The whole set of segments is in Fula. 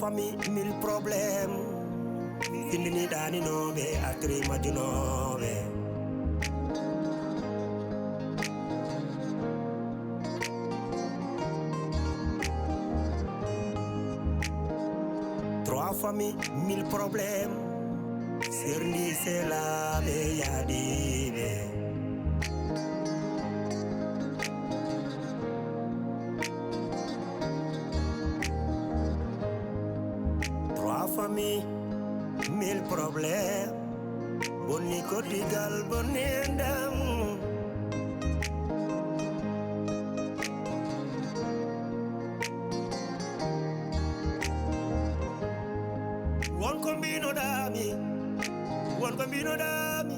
familles, 1000 problèmes. Findini dani nobe, atri majunobe. Trois familles, 1000 problèmes. Sirni c'est la yadibe. Trois familles, 1000 problèmes. Boni kodigal bonendam. One combino dami. One bambino dami,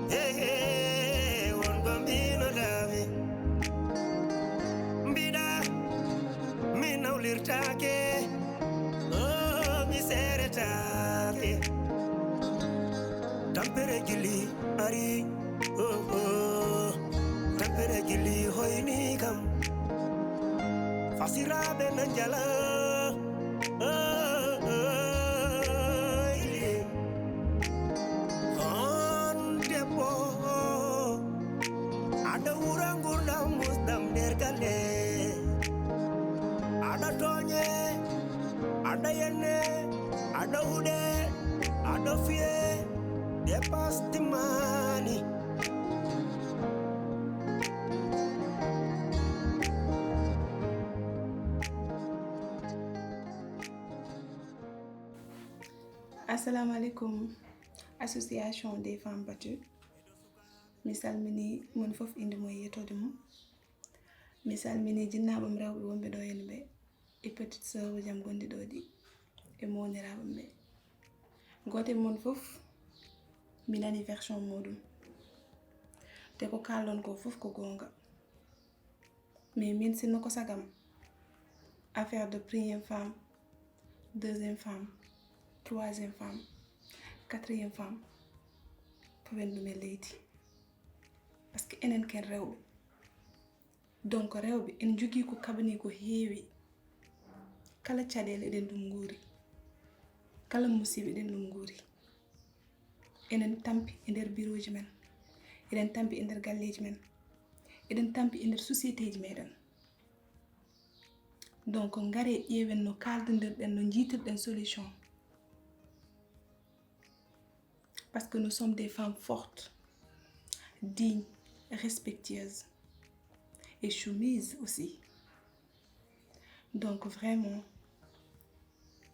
hey hey, one bambino dami. Mbida, mi naulirtake, oh mi seretake. Tampere gili ari, oh oh. Tampere gili hoini kam. Fasirabe nanjala, oh oh. Ada urangur damus dam dergale. Ada tonye, ada yene, ada ude, ada fie, depas timani. Assalamu alaikum, association des femmes battues. Misal mini mon fof indi moy yetode mum. Misal mini jinnabam rewbe wonbe do yen be e petite sœur jam gondi do di e monirabam be. Gote mon fof minani version modum. Te ko kallon ko fof ko gonga. Mais min sinno ko sagam affaire de première femme, deuxième femme, troisième femme, quatrième femme. Ko wendu me lady. Parce que enen ken rewbe. Donc rewbe en jogi ko kabani ko heewi. Kala cadele den dum ngori. Kala musibe den dum ngori. Enen tampi e der bureauji men. Eden tampi e der galleji men. Eden tampi e der société ji meden. Donc ngare yewen no kaldendirden no jitirden solution. Parce que nous sommes des femmes fortes, dignes, respectueuses et soumises aussi. Donc vraiment,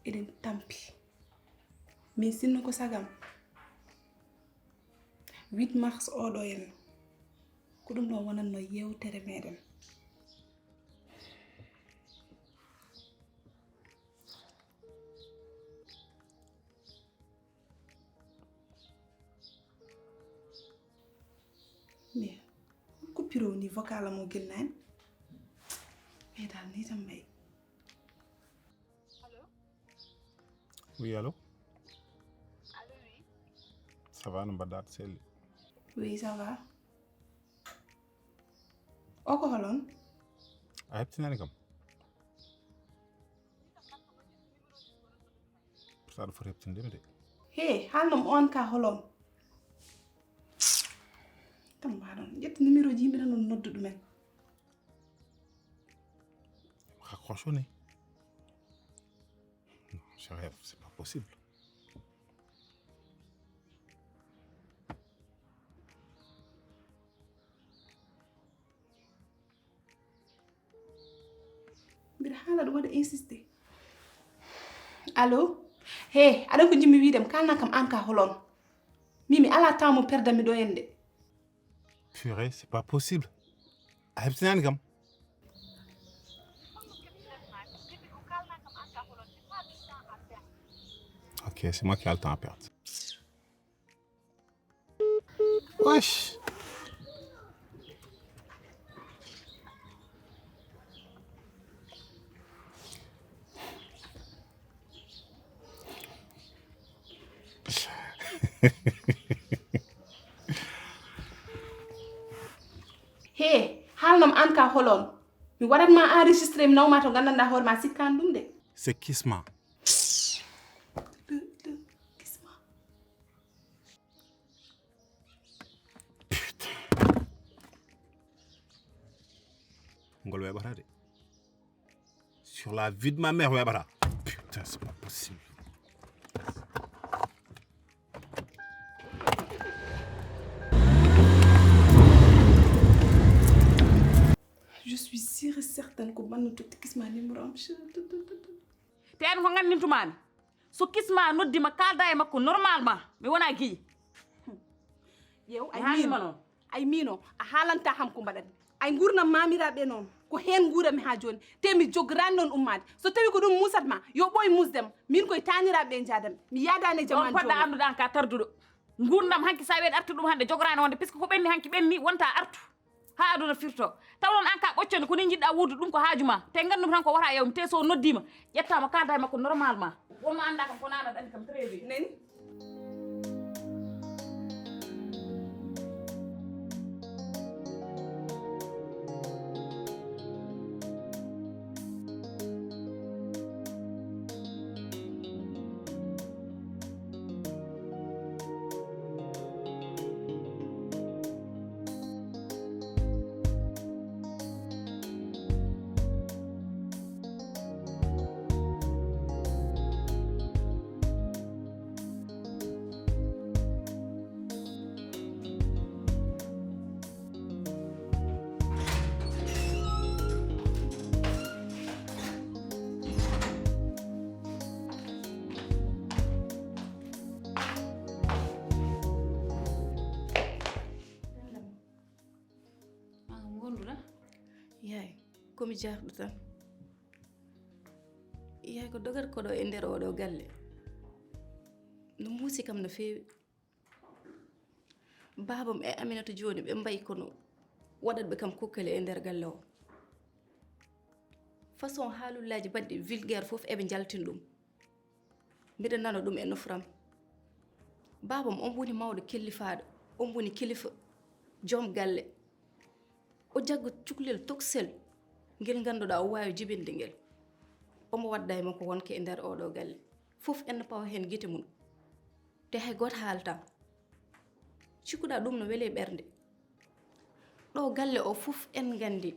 il est tant pis. Mais si nous savons 8 mars odoyen, kudum no wonan no yewtere meden. Mais coupure au niveau vocal mo gënnañ mais dal ni tam may. Allô? Oui, allô? Allô, oui. Ça va, Nambadat Sel? Oui, ça va. Oko holon? A hebtinani kam? Saɗa foti hebtindemi de. Hey, halnom on ka holon. Tam baɗon ƴetti numéro ji yimɓe non noddu ɗumen. Raccrochonné. Non, je rêve, c'est pas possible. Mbiɗa haala ɗum waɗa insisté. Allô? Hey, aɗa ko jimmi wiidem kalna kam an ka holon. Mimi ala temps mo perdami ɗo en de. Purée, c'est pas possible. A hebtinani kam? Ok, c'est moi qui ai le temps à perdre. Wesh! Hey, halnom an ka holon. Mi waɗatma enregistré mi nawma to gandanda hoore ma sikkan ɗum de. C'est Kisma. ngol weɓata de. Sur la vie de ma mère weɓata. Putain, c'est pas possible. Je suis sûre et certaine que man to kisma numéro am. Ten ko ngandintumani so kisma noddima kalda e makko normalement mi wona giyi yew haalima noon ay mino a haalanta ham ko mbaɗat ay gurnam mamiraɓe noon ko hen guurami ha joni te mi jogorani noon ummade so tawi ko ɗum musatma yo ɓooy musdema min koye taniraɓe jadam mi yadani e jamanu poɗɗa anduɗan ka tarduɗo gurdam hanki sa weɗi artu ɗum hande jogorani wonde puisque ko ɓenni hanki ɓenni wonta artu ha aduna firto taw noon an ka ɓoccode ko ni jiɗɗa wuudu ɗum ko haajuma te gandum tan ko wata yewmi te so noddima ƴettama kalda e makko normalement wonmo anda kam ko nana ɗandi kam très bien nani yaay komi jarɗo tan yaay ko dogat koɗo e nder oɗo galle no muusi kam no feewi babam e Aminata joni ɓe mbayi kono waɗat ɓe kam kokkali e nder galle o façon haalullaji baɗɗi vulgaire fof eɓe jaltin ɗum mbiɗa nana ɗum e nofram babam on woni mawɗo kellifaɗo on woni kilifa joom galle o jaggo cuklel toksel ngel ganduɗa o wawi jibinde ngel omo wadda e makko wonke e nder oɗo galle fof en pawa hen guite mum te hay goto haaltam cikkuɗa ɗum no weele ɓernde ɗo galle o fof en gandi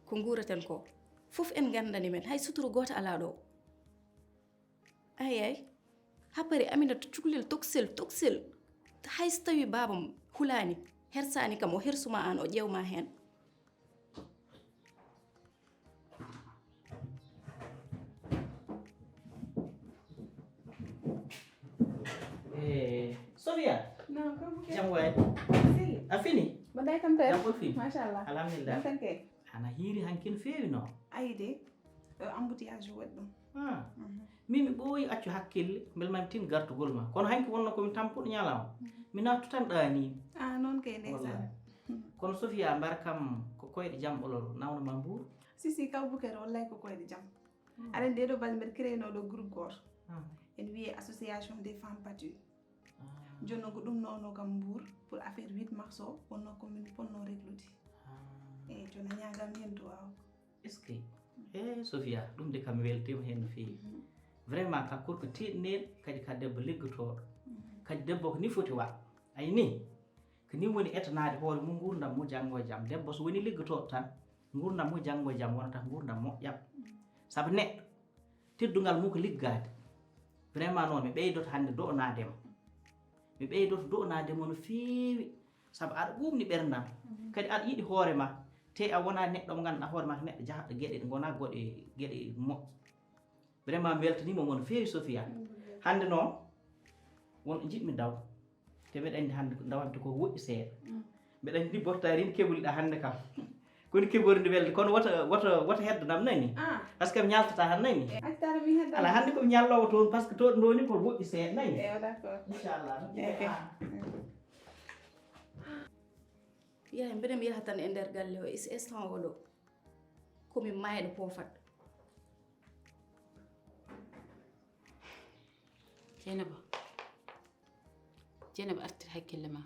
ko guraten ko fof en gandani men hay suturu goto ala ɗo ayay happari Aminata cuklel toksel hay so tawi babam hulani hersani kam o hersuma an o ƴewma hen Sofia. Non, comme que Jam way. si. A fini? Baday kam ter. Jam ko fini. Machallah. Alhamdulillah. Dan ke. Ana hiri hankin feewi no. Ayde. Embouteillage waɗɗum. Ah. Mimi ɓooyi accu hakkille mbel mami tin gartugol ma kono hanki wonno komi tampuɗo ñalawma mi nattu tan ɗaani Ah, non kay ndeysaan. kono Sofia mbar kam ko koyɗe jamɓolol nawno ma mbuur Si kaw Boubacar wallahi ko koyde jam. Aɗa nde ɗo balɗe mbeɗa créé no ɗo groupe goto. En wiye association des femmes battues. Jonno ko ɗum nono kam Mbour pour affaire 8 mars o wonno commune ponno reglude. Eyyi joni ñagam hen to aw. est ce que Sofia ɗum de kam weltima hen no feewi vraiment ka korko tiɗneɗo kadi ka debbo liggotoɗo kadi debbo ko ni foti wa ayi ni ko ni woni étanade hoore mum gurdam mo janggo e jaam debbo so woni liggotoɗo tan gurdam mo janggo e jaam wonata gurdam moƴƴam saabu neɗɗo teddugal mum ko liggade vraiment noon mi ɓeydoto hannde do'onadema mi ɓeydoto do'onadema no feewi saabu aɗa ɓuɓni ɓerdam kadi aɗa yiɗi hoore ma te a wona neɗɗo mo ganduɗa hoore ma ko neɗɗo jahaɗo gueɗe ɗe gona gueɗe moƴƴe vraiment mi weltanima mo no feewi Sofia hannde noon wonɗo jiɗmi daw te mbeɗa andi hannde dawante ko woɗɗi seeɗa mbeɗa andi bottari ni keɓoliɗa hannde kam koni keɓoride welde kono woto heddanam nani par ce que mi ñaltata tan nani Actara mi hedda. ala hannde komi ñallowo toon par ce que toon ndoni ko woɗɗi seeɗa nani Eyyi d'accord. inchallah yaay mbeɗa mi yaha tan e nder galle o is instant oɗo komi mayɗo pofat Jeynaba artir hakkille ma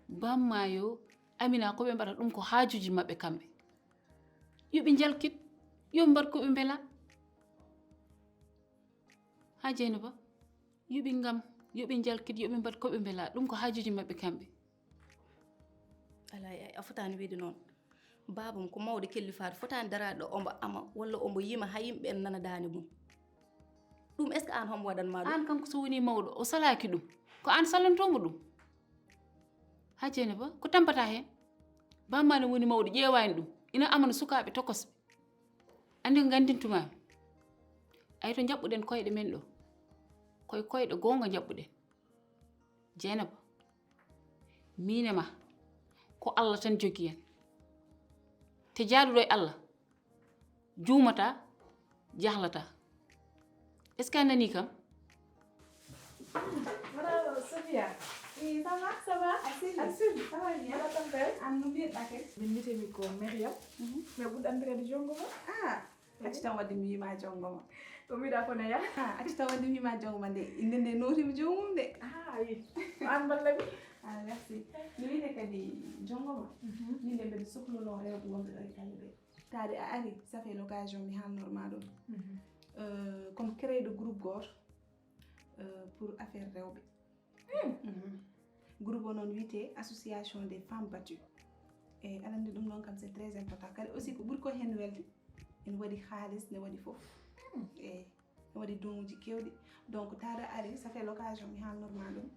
bamma yo Amina ko ɓe mbaɗa ɗum ko haajuji maɓɓe kamɓe yoɓe jalkit yoɓe mbar koɓe mbela ha Jeynaba yoɓi ngam yoɓe jalkit yoɓe mbar koɓe mbela ɗum ko haajuji maɓɓe kamɓe ala yaay a fotani wiide noon babam ko mawde kellifaade fotani daraade ombo ama walla ombo yima ha yimɓe en nana daane mum ɗum est ce que an homo waɗanma ɗum an kanko so woni mawɗo o salaki ɗum ko an sallantomo ɗum ha jeene ba ko tampata hen bammane woni mawɗo ƴeewani ɗum ina amana sukaɓe tokosɓe andi ko gandintumami ay to jaɓɓuɗen koyɗe men ɗo koye koyɗe gonga jaɓɓuɗen Dieynaba min e ma ko Allah tan jogi en te jaaduɗo e Allah juumata jahlata est ce que a nani kam Bravo, Sophia. Oui, ça va? Assez, ça va bien. An no mbiyeɗa kay? Min mbiyetemi ko Mariam. Mais ɓurɗandirede jongoma. Ah, acci tan wadde mi wima jongoma. Ko mbiɗa ko Naya. Ah, acci tan wadde mi wima jongoma nde inde nde notimi jomum de. Ah, oui. An ballami. Ah, merci. Mi wiide kadi jongoma. Min de mbeɗa sohluno rewɓe wonɓe ɗo e kala ɓe. Tade a ari, ça fait l'occasion mi halnorma ɗum. Comme créé de groupe goto pour affaire rewɓe. Groupe o noon wiyete association des femmes battues. E aɗa andi ɗum noon kam c'est très important kadi aussi ko ɓuuri ko hen welde ene waɗi haalis ne waɗi fof e ne waɗi donnuji kewɗi donc taada ari ça fait l'occasion mi halnorma ɗum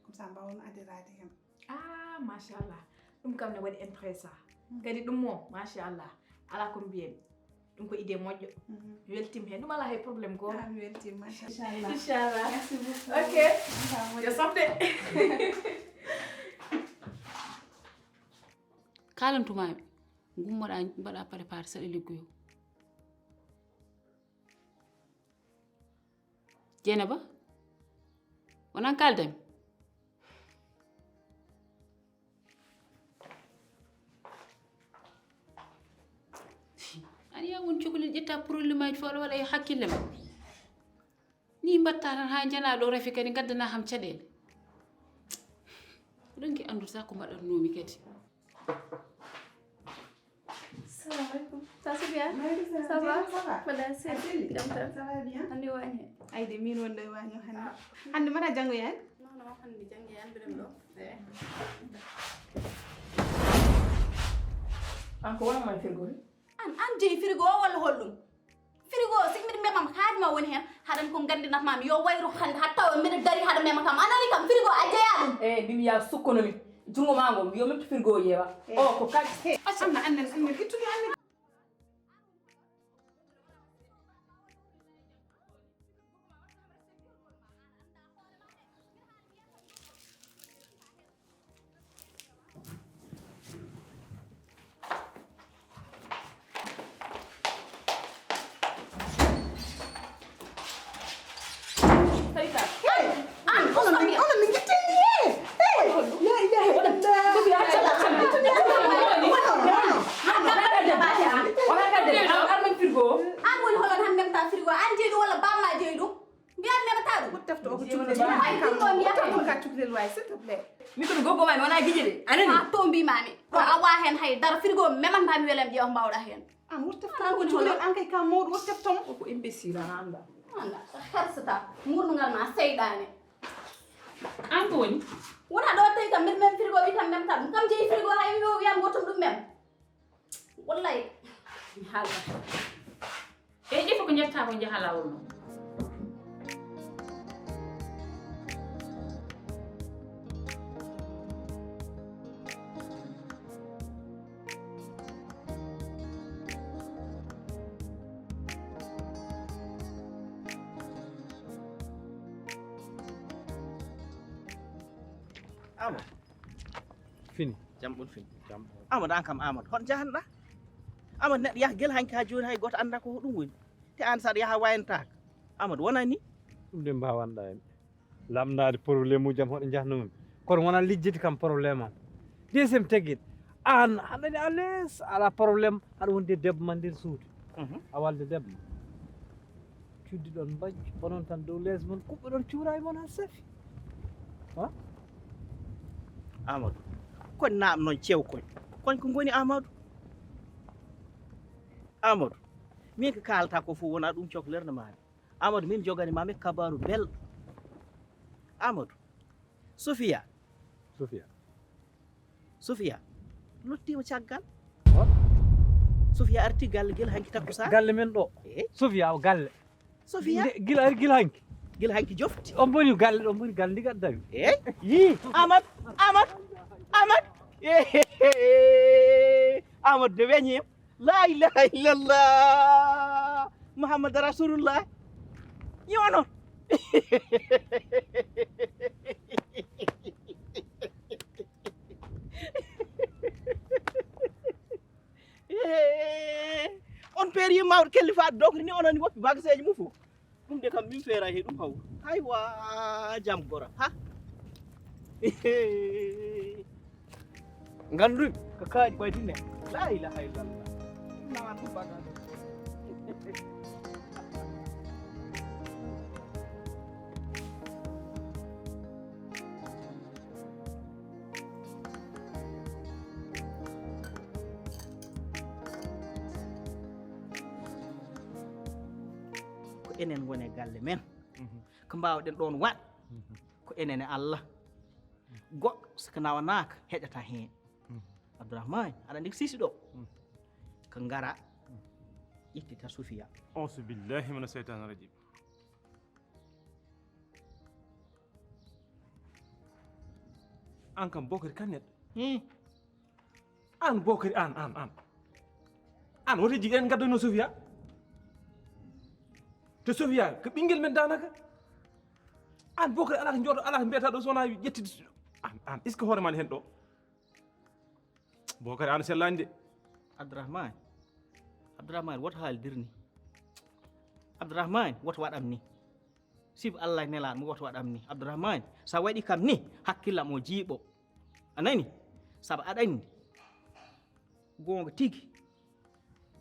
comme ça mbawon addirade hen. Ah, machallah. Ɗum kam ne waɗi intéressant. Kadi ɗum moom machallah ala ko mbiyemi. Ɗum ko idée moƴƴo. Mi weltima hen. Ɗum ala hay probléme goto. Ah, mi weltima machallah. Inchallah. Merci beaucoup. Ok. Yo sofde. kalantumaɓe gummoɗa mbaɗa préparé saɗa liggoyo Dieynaba wonan kaldami an yamon cukalel ƴetta probléme aji fo aɗa waɗa e hakkille ma ni mbatta tan ha jana ɗo rafi kadi gaddana ham caɗele ɗonki anduta ko mbaɗatnomi kadi. Assalamualaikum. Ça c'est bien? Ça Ça va? va? Voilà, c'est Ça va bien? Andi wañe. Ayde min wonɗo e waño hande. Hande mbaɗa janggo yani? Non, non, handi jangi yan biram ɗo. An ko wonama e frigo ni? An jeyi frigo o walla holɗum? Frigo o sik mbiɗa memam haajuma woni hen haɗan ko gandinatmami yo wayru hande ha tawa mbiɗa dari haɗa mema kam anani kam frigo a jeeya ɗum. Mimi ya sukkonomi. Jungo mango yo metto frigo yewa. O ko kaji. Anna annen ittude annen. Mikono gogo mami wona gijide anani ha to mbimami to awa hen hay dara frigo memantami welem ƴeew mbawɗa hen An wottefta ko cukalel an kay ka mawɗo wotteftomo. ko imbécile an anda. anda hersata murnugal ma seyɗani an ko woni wona ɗo tawi kam mbiɗa mem frigo wi kam memta ɗum kam jeeyi frigo hay wi wiyam gotum ɗum mem wallahi mi haalta e ƴefa ko jetta ko jaha lawol noon Amadou fini jam ɓon fini jam Amadou an kam Amadou hon jahanɗa Amadou neɗɗo yaha guel hanki ha joni hay goto anda ko ɗum woni te an saɗa yaha wayantaka Amadou wona ni ɗum de mbawanɗa en lamdade probléme uji am hoɗo jahnumi kono wona lijjiti kam probléme am deuxiéme teguiɗo an haɗani à l'aise ala probléme aɗa wonde debbo ma nder suudu a walde debbo ma cuddi ɗon mbajju onon tan dow less mon kuɓɓe ɗon cuura e mon ha saafi Amadou koñ naam noon ceew koñ ko goni Amadou Amadou min ko kalata ko fof wona ɗum cohlerde mami Amadou min jogani mami kabaru belɗo Amadou Sophia Sophia Sophia lottima caggal Sofia arti galle gel hanki takkusa galle men ɗo Sofia o galle Sofia gila ari gila hanki jofti on boni galle on boni galle ndiga dawi yi Amad Amad de weñi la ilaha illallah Muhammad rasulullah yono on peri mawr kelli fa donc ni onani woppi bagaseji mum fu dum de kam min feera he dum haw haywa jam gora ha gandu ko kaaji ɓaydine la ilaha illallah nan ɗum bagage ko enen woni galle men ko mbawɗen ɗon waɗ ko enen e Allah goɗɗo siko nawanaka heƴata heen Abdourahmane aɗa andi ko sisi ɗo ko ngara ittita Sofia auzu billahi mina seytani rajim an kam Bokari kan neɗɗo an Bokari an woto jigen gaddoyno Sofia to Sofia ko ɓinguel men danaka an Bokari ala ko jooɗo ala ko mbiyata ɗo sowona ƴettide an est ce que hoore ma hen ɗo Bokari an sellani de Abdourahmane woto haaldirni Abdourahmane woto waɗam ni sif Allah nelaɗo mo woto waɗam ni Abdourahmane sa waɗi kam ni hakkillam o jiiɓo a nani saabu aɗa andi gonga tigi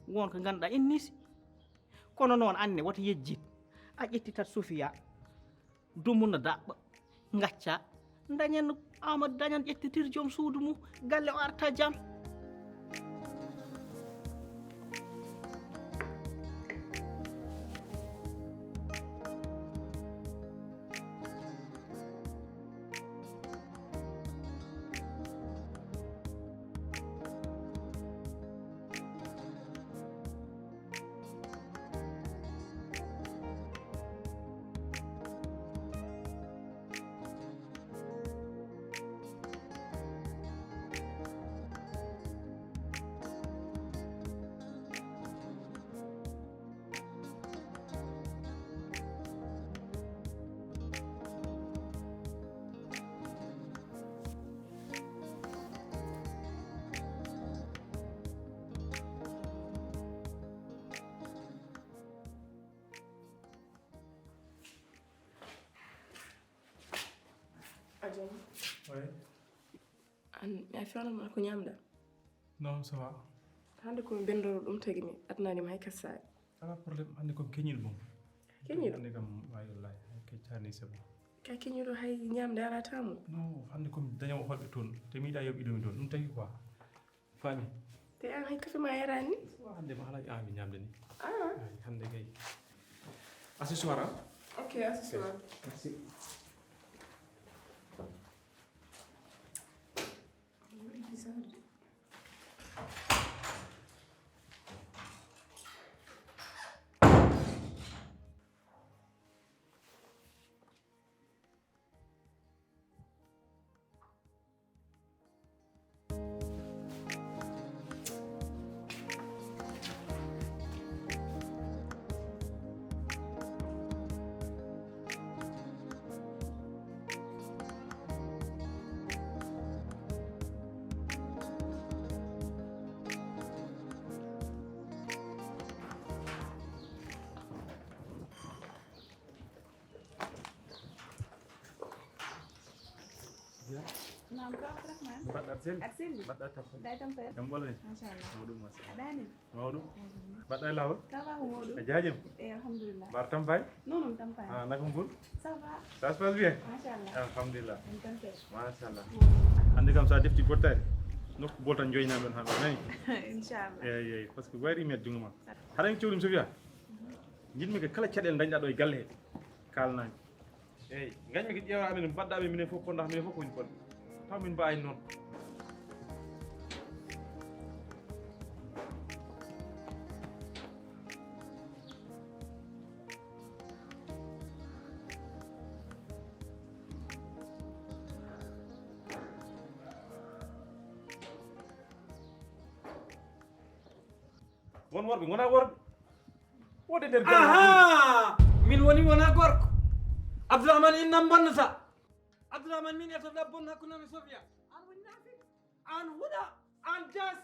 won ko ganduɗa innisi kono noon anne woto yejjid a ƴettitat Sofia dumuna daɓɓa gacca dañen Amadou dañan ƴettitir joom suudu mum galle o arta jam Oui. Mi fewnanma ko ñamda non ça va hande komi bendoro ɗum tagi mi adnanima hay kassari ala probléme hande komi keñiɗo mum keñiɗo hande kam wawi wallahi keccani c'est bon ka keñiɗo hay ñamde ala tamu non hande komi dañowo holɓe toon te mi yiɗa yoɓiɗomi toon ɗum tagi quoi fami te an hay kafe ma yarani hande ma halaji ami ñamde ni ah hande kay à ce soir hein? ok à ce soir merci Naam ko Abdourahmane. Mbaɗɗa selli? Aɗa selli? Mbaɗɗa tampere? Day tampere? Jam ɓolani? Machallah. Mawɗum machallah. Aɗa ani? Mawɗum. Mbaɗɗa e lawol? Ça va Mamadou? A jaajam? Alhamdulillah. Mbar tampani? Non tampani. Ah, naka ngol? Ça va. Ça se passe bien? Machallah. Alhamdulillah. Tampere. Machallah. Hande kam sa defti bottari nokku boltan joyinamen hande nani? Inchallah. Eyi par ce que wayri met jungo ma. Haɗa cohlim Sofia? Jiɗmi ko kala caɗele dañɗa ɗo e galle he kalnami. Eyi gañmi ko ƴeewa amen mbadda amen minen fof ponda minen fof kowoni ponɗe taw min mbawani noon won worɓe gona worɓe wode nder aha min woni wona gorko Abdourahmane innam bonnata Abdourahmane min etoɗa bon hakkundami Sofia an woni nafi an huɗa an jas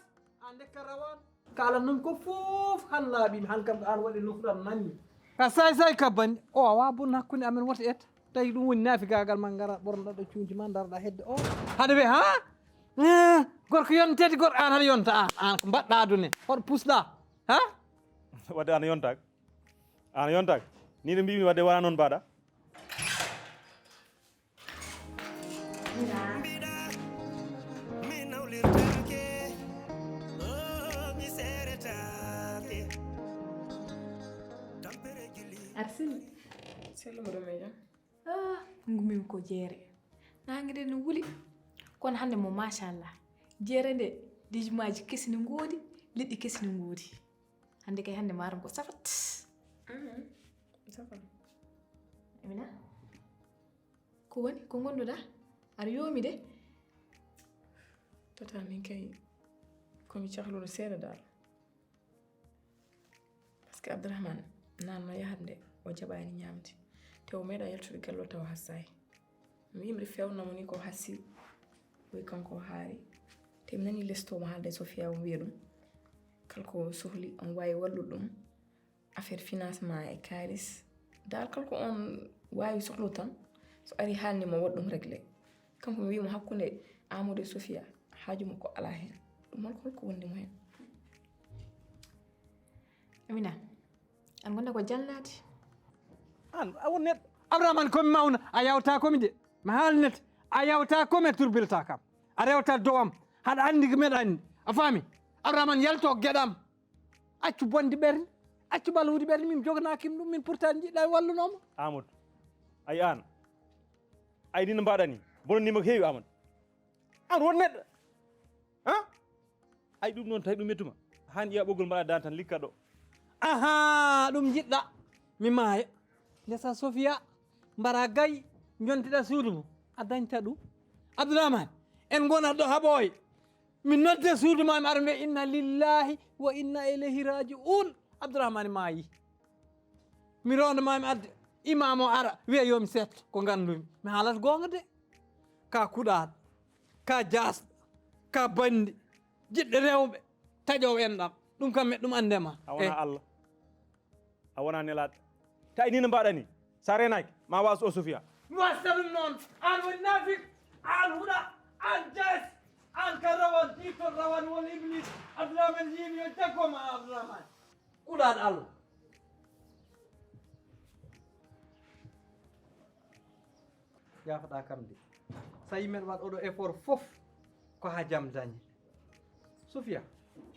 an dekka rawan kala non ko fof han laaɓimi han kam an waɗi nufran nanni ka say kabbani o awa bon hakkunde amen wota etta tawi ɗum woni naafigagal ma gara ɓornoɗa ɗo cuuji ma daroɗa hedde o haɗa wi ha gorko yontede goɗɗo an haɗa yonta an ko mbaɗɗa adune hoɗo pusɗa ha wadde an yontaka ni ɗo mbimi wadde wona noon mbaɗa Arsini sellumo ɗo meƴam ngumimi ko jeere nangue nde no wuli kono hande mo machallah jeere nde lijumaji kesi ne ngoodi liɗɗi kesi ne ngoodi hande kay hande maaro ko safat safat Amina ko woni ko gonduɗa aɗa yoomi de tata min kay komi cahluɗo seeɗa dal par ce que Abdourahmane nanno yahande o jaɓani ñamde te o meeɗa yaltude gallo taw hassayi mi yimɓe fewnamo ni ko hassi wi kanko o haari te mi nani lestomo haalde Sofia o wiya ɗum kalko sohli on wawi wallude ɗum affaire financement e kalis dal kalko on wawi sohlu tan so ari haalnimo waɗ ɗum réglé kanko mi wimo hakkude Amadou e Sofia haaju makko ala hen ɗum holko wondimo hen Amina an gonda ko jallade an awon neɗɗo Abdourahmane komi mawna a yawta komi de mi haalnete a yawta komi turbilta kam a rewta dowam haɗa andi ko meɗa andi a faami Abdourahmane yalto gueɗam accu bonde ɓerde accu ɓalwude ɓerde min joganakima ɗum min pourtant jiɗɗa wallunoma Amadou ay an ay ni no mbaɗa ni bononima ko heewi Amadou an won neɗɗo ay ɗum noon tawi ɗum mettuma hani ƴeewa ɓoggol mbaɗa dan tan likka ɗo aha ɗum jiɗɗa mi maaya ndesa Sofia mbara gayi jontiɗa suudu mo a dañta ɗum Abdourahmane en gonat ɗo haɓoye min nodde suudu ma mi ara mbiya inna lillahi wa inna ilayhi raji'un Abdourahmane maayi mi rondemami adde imam o ara wiya yomi setto ko gandumi mi haalata gonga de ka kuɗaɗo ka jasɗo ka bandi jiɗɗo rewɓe taƴowo enɗam ɗum kam ɗum andema a wona Allah a wona nelaɗo tawi ni no mbaɗa ni sa renaki ma waas o Sofia mi wasta ɗum noon an woni nafik an huɗa an jas an ka rawan ɗiton rawan won iblis Abdourahmane yimi yo jaggoma Abdourahmane kuɗaɗo Allah yafaɗa kam de so yimɓe waɗ oɗo effort foof ko ha jaam dañe Sofia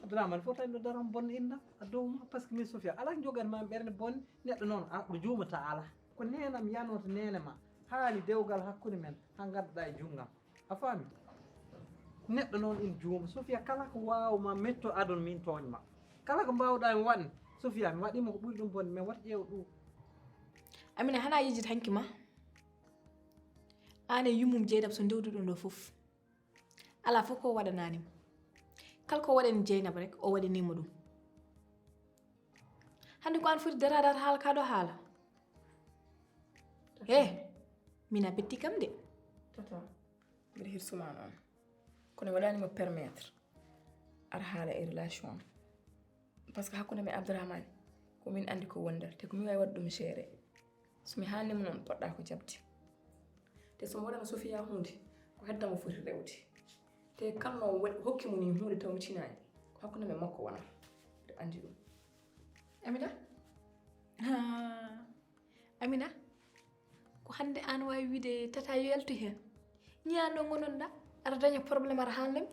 Abdourahmane fof tawi ɗo daran bonne innam a dow ma par ce que min Sofia ala joganmami ɓerde bonne neɗɗo noon ɗo juumata ala ko nenam yanoto nene ma haali dewgal hakkude men ha gadduɗa e junggam a faami neɗɗo noon ina juuma Sofia kala ko wawma metto aduna min tooñma kala ko mbawɗa mi waɗne Sofia mi waɗima ko ɓuri ɗum bonde mais wat ƴeew ɗum Amina hana yejit hanki ma ane yumum jeynab so ndewdu ɗum ɗo fof ala fof ko waɗananimo kala ko waɗani Jeynab rek o waɗanimo ɗum hande ko an foti daradat haala ka ɗo haala mina betti kam de tata mbiɗa hirsuma noon kono waɗanimo permettre aɗa haala e relation par ce que hakkude men Abdourahmane komin andi ko wondata te komi wawi waɗ ɗum géré somi haalnimo noon poɗɗa ko jabde te somi waɗano Sofia hunde ko heddamo foti rewde te kalno hokkimo ni hunde taw mi tinani ko hakkude men makko wona mbiɗa andi ɗum Amina Amina ko hande an wawi wiide tata yo yaltu hen ñaano gononɗa aɗa daña probléme aɗa haalnami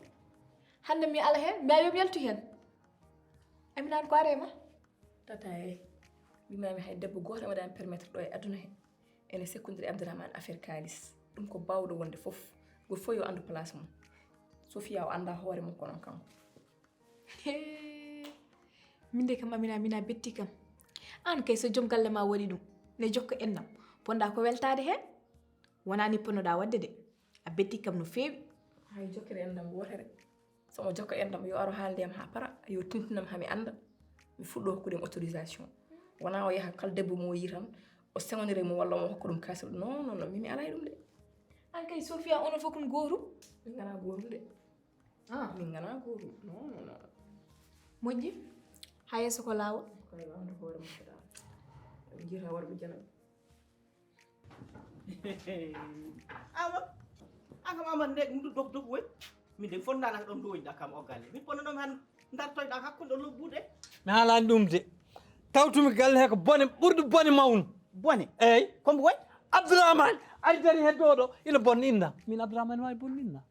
hande mi ala hen mbiya yomi yaltu hen Amina an ko arema tata wimami hay debbo goto waɗani permettre ɗo e aduna he ene sekkodiri Abdourahmane affaire kalis ɗum ko bawɗo wonde foof goto fof yo andu place mum Sofia o anda hoore makko noon kanko min de kam Amina betti kam an kay so joom galle ma waɗi ɗum ne jokka ennam ponɗa ko weltade hen wona ni ponnoɗa wadde de a betti kam no feewi hay jokkere endam wotere somo jokka endam yo aro haaldiyam ha para yo tintinam hami anda mi fuɗɗo hokkude autorisation wona o yaha kala debbo mo yi tan o sewnire mo walla mo hokka ɗum kasel non non non mimi alay ɗum de an kay Sofia onon fof kon gooru min gana gooru de min gana gooru non non non moƴƴi ha yesso ko laawol koye wawde hoore makko ɗa jiita worɓe janaɓe ama akam ama ndeg ndu dok dok woy min de fondana ɗon doyɗa kam o galle min ponno ɗon han dartoyɗa hakkude ɗo lobbude mi haalani ɗum de tawtumi galle he ko bone ɓurɗo bone mawnu bone eyyi kombo way Abdourahmane ari dari heddo ɗo ina bonna inna min Abdourahmane wawi bonna inna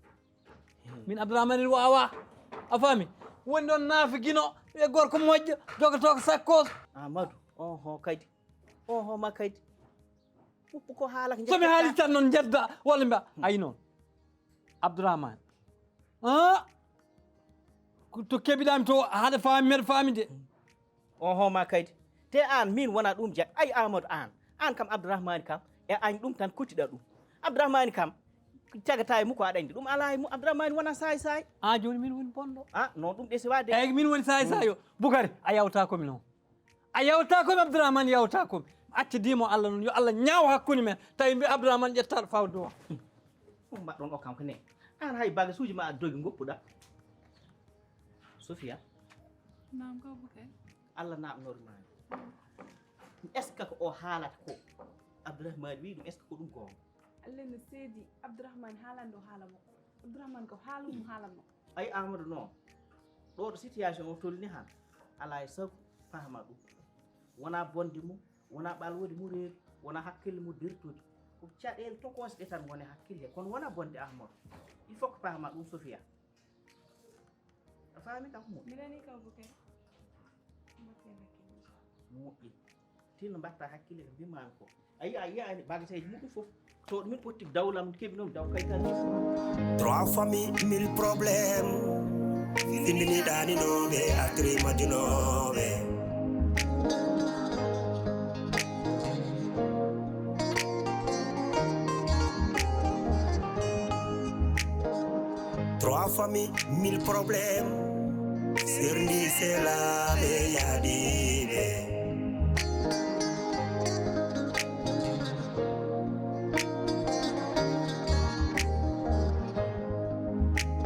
min Abdourahmane ina wawa a faami woni ɗon naafi guino e gorko moƴƴo jogoto ko sakkos Amadou oho kadi oho ma kadi uppu ko haala ko somi haali tan noon jedda walla mbiya ayi noon Abdourahmane to keɓiɗami to haɗa faami mbeɗa faami de oho ma kadi te an min wona ɗum jag ay Amadou an kam Abdourahmane kam e an ɗum tan kottiɗa ɗum Abdourahmane kam cagata e mukko aɗa andi ɗum ala e mu Abdourahmane wona sayi sayi joni min woni bonɗo non ɗum ɗesi wadde eyyi min woni sayi sayi o Boukary a yawta komi noon a yawta komi Abdourahmane yawta komi accedimo Allah noon yo Allah ñaaw hakkude men tawi mbi Abdourahmane ƴettaɗo fawde o ɗum mbaɗɗon o kam ko ne an hay bagage uji ma a dogi goppuɗa Sofia nam ko Boukary Allah naɓnormani est ce que ko o haalata ko Abdourahmane wi ɗum est ce que ko ɗum gonga Allah no seedi Abdourahmane haalande o haala makko Abdourahmane ko haalum haalanno ay Amadou noon ɗo ɗo situation o tolni han ala e sago fahma ɗum wona bonde mum wona ɓalwode mum reedu wona hakkille mum dirtude ko caɗele tokosɗe tan woni hakkille kono wona bonde Ahmadou il faut que fahma ɗum Sofia a faami kam mo minani kaw Boukary moƴƴi tinno mbatta hakkille ko mbimami ko a yiyani bagageji muɗum fof to min ɓotti dawlam keɓinomi daw kayitani 3 familles 1000 problèmes findiniɗaninoɓe actri majjunoɓe Trois familles, 1000 problèmes. Serni c'est la yadibe.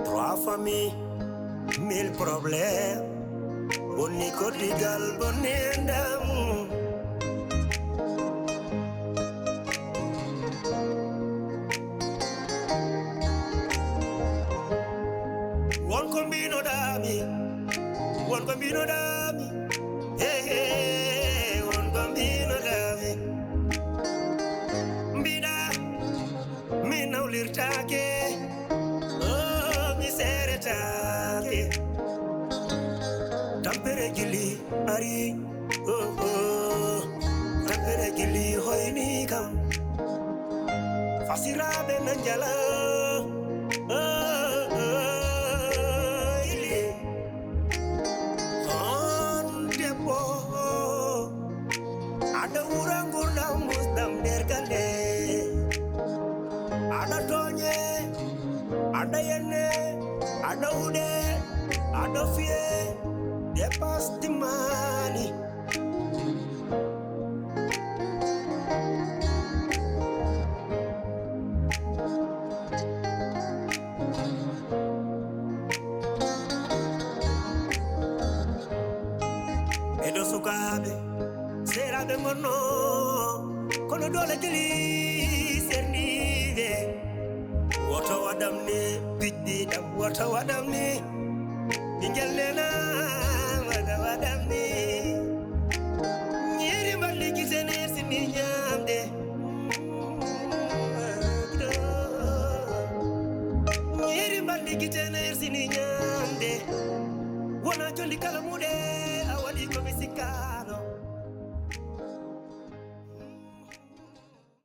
Trois familles, 1000 problèmes. Bonni kodigal bonendam. Won bambino dami, hey, won bambino dami. Mbida, mi nawlirtake, oh, mi seretake. Tampere gili ari, oh oh, tampere gili hoyni kam. Fasirabe nanjala, oh. Ada urangula musdam dergale, ada tonye, ada yene, ada ude, ada fie, depas dimani. Edo sukabe. Serabe ngono kono dole jeli sernive woto wadam ne biddi dam woto wadam ne bingel nena